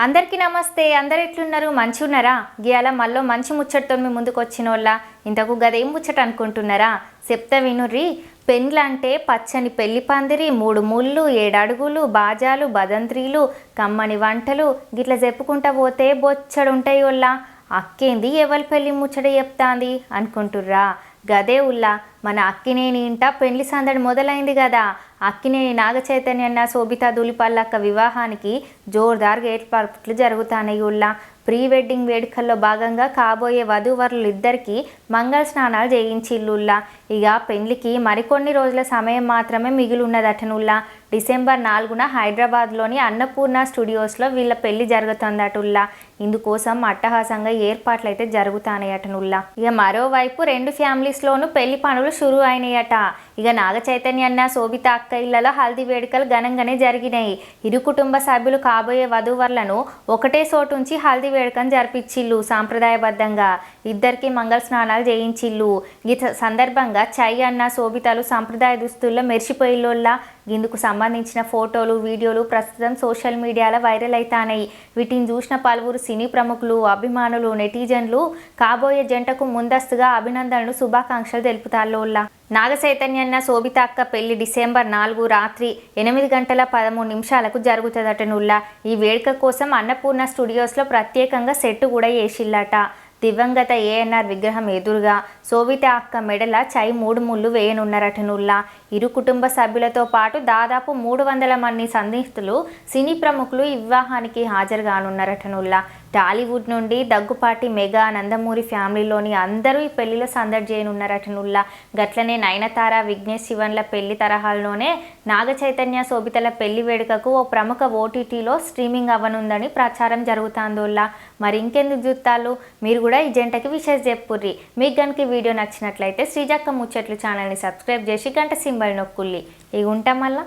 అందరికీ నమస్తే. అందరు ఎట్లున్నారు? మంచి ఉన్నారా? గియాల మళ్ళీ మంచి ముచ్చటతో మీ ముందుకు వచ్చినోళ్ళ ఇంతకు గదేం ముచ్చట అనుకుంటున్నారా? చెప్తా వినుర్రి. పెండ్లంటే పచ్చని పెళ్లి పందిరి, 3 ముళ్ళు, 7 అడుగులు, బాజాలు, బదంత్రీలు, కమ్మని వంటలు గిట్ల చెప్పుకుంటా పోతే బొచ్చడుంటాయి. వాళ్ళ అక్కేంది ఎవరి పెళ్లి ముచ్చట చెప్తాంది అనుకుంటుర్రా? గదే ఉల్లా మన అక్కినేని ఇంట పెళ్లి సందడి మొదలైంది కదా. అక్కినేని నాగచైతన్య శోభితా ధూళిపాళ్ళక్క వివాహానికి జోర్దార్గా ఏర్పాట్లు జరుగుతాయి. ఉల్లా ప్రీ వెడ్డింగ్ వేడుకల్లో భాగంగా కాబోయే వధూవరులు ఇద్దరికి మంగళ స్నానాలు చేయించిల్లుల్లా. ఇక పెళ్లికి మరికొన్ని రోజుల సమయం మాత్రమే మిగిలి ఉన్నదటనుల్లా. డిసెంబర్ 4న హైదరాబాద్లోని అన్నపూర్ణ స్టూడియోస్లో వీళ్ళ పెళ్లి జరుగుతుందటుల్లా. ఇందుకోసం అట్టహాసంగా ఏర్పాట్లు అయితే జరుగుతాయటనుల్లా. ఇక మరోవైపు 2 ఫ్యామిలీస్లోనూ పెళ్లి పనులు షురు అయినాయట. ఇక నాగచైతన్య శోభిత అక్క ఇళ్లలో హల్దీ వేడుకలు ఘనంగానే జరిగినాయి. ఇరు కుటుంబ సభ్యులు కాబోయే వధూవరులను ఒకటే చోటుంచి హల్దీ వేడుకను జరిపించిల్లు. సాంప్రదాయబద్ధంగా ఇద్దరికి మంగళ స్నానాలు చేయించిల్లు. ఈ సందర్భంగా చై అన్న శోభితలు సాంప్రదాయ దుస్తుల్లో మెరిసిపోయిల్లోల్లా. ఇందుకు సంబంధించిన ఫోటోలు, వీడియోలు ప్రస్తుతం సోషల్ మీడియాలో వైరల్ అవుతాయి. వీటిని చూసిన పలువురు సినీ ప్రముఖులు, అభిమానులు, నెటిజన్లు కాబోయే జంటకు ముందస్తుగా అభినందనలు, శుభాకాంక్షలు తెలుపుతాల్లోల్లా. నాగచైతన్య శోభిత అక్క పెళ్లి డిసెంబర్ 4 రాత్రి 8:13 జరుగుతుందటనుల్లా. ఈ వేడుక కోసం అన్నపూర్ణ స్టూడియోస్లో ప్రత్యేకంగా సెట్ కూడా వేసిల్లట. దివంగత ఏఎన్ఆర్ విగ్రహం ఎదురుగా శోభిత అక్క మెడల చై 3 ముళ్ళు వేయనున్నారటనుల్లా. ఇరు కుటుంబ సభ్యులతో పాటు దాదాపు 300 మంది సన్నిహితులు, సినీ ప్రముఖులు ఈ వివాహానికి హాజరు కానున్నారటనుల్లా. టాలీవుడ్ నుండి దగ్గుపాటి మెగా, నందమూరి ఫ్యామిలీలోని అందరూ ఈ పెళ్లిలో సందడి చేయనున్నారటనుల్లా. గట్లనే నయనతార, విఘ్నేష్ శివన్ల పెళ్లి తరహాలోనే నాగచైతన్య శోభితల పెళ్లి వేడుకకు ఓ ప్రముఖ ఓటీటీలో స్ట్రీమింగ్ అవ్వనుందని ప్రచారం జరుగుతాందోల్లా. మరి ఇంకెందుకు చూస్తాలు? మీరు కూడా ఈ జంటకి విషయం చెప్పుర్రి. మీకు కనుక వీడియో నచ్చినట్లయితే శ్రీజక్క ముచ్చట్లు ఛానల్ని సబ్స్క్రైబ్ చేసి గంట సింబల్ నొక్కుల్లి. ఇక ఉంటాం మళ్ళా.